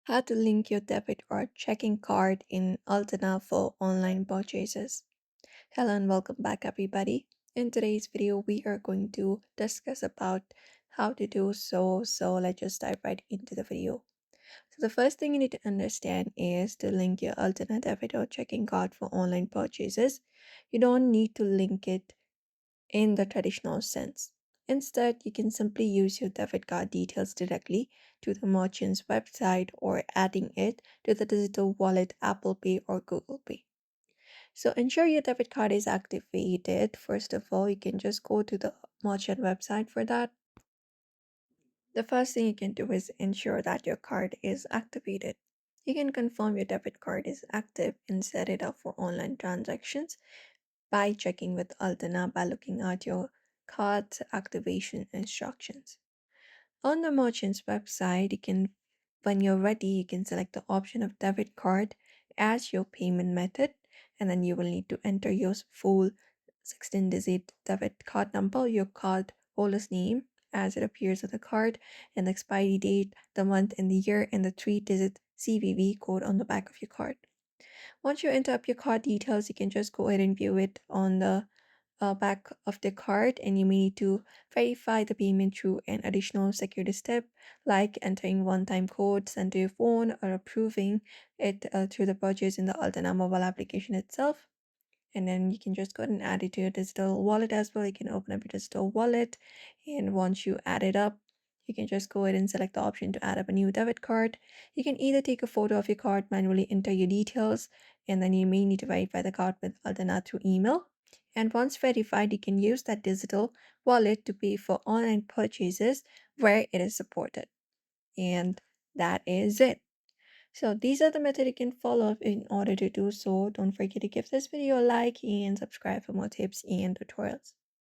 How to link your debit or checking card in Alterna for online purchases. Hello and welcome back everybody. In today's video we are going to discuss about how to do so let's just dive right into the video. So the first thing you need to understand is to link your Alterna debit or checking card for online purchases. You don't need to link it in the traditional sense. Instead, you can simply use your debit card details directly to the merchant's website or adding it to the digital wallet Apple Pay or Google Pay. So ensure your debit card is activated. First of all, you can just go to the merchant website for that. The first thing you can do is ensure that your card is activated. You can confirm your debit card is active and set it up for online transactions by checking with Alterna by looking at your card's activation instructions. On the merchant's website, when you're ready, you can select the option of debit card as your payment method, and then you will need to enter your full 16-digit debit card number, your card holder's name as it appears on the card, and the expiry date, the month and the year, and the 3-digit CVV code on the back of your card. Once you enter up your card details, you can just go ahead and view it on the back of the card, and you may need to verify the payment through an additional security step like entering one-time code sent to your phone or approving it through the purchase in the Altana mobile application itself. And then you can just go ahead and add it to your digital wallet as well. You can open up your digital wallet, and once you add it up, you can just go ahead and select the option to add up a new debit card. You can either take a photo of your card, manually enter your details, and then you may need to verify the card with Alterna through email. And once verified, you can use that digital wallet to pay for online purchases where it is supported. And that is it. So these are the methods you can follow in order to do so. Don't forget to give this video a like and subscribe for more tips and tutorials.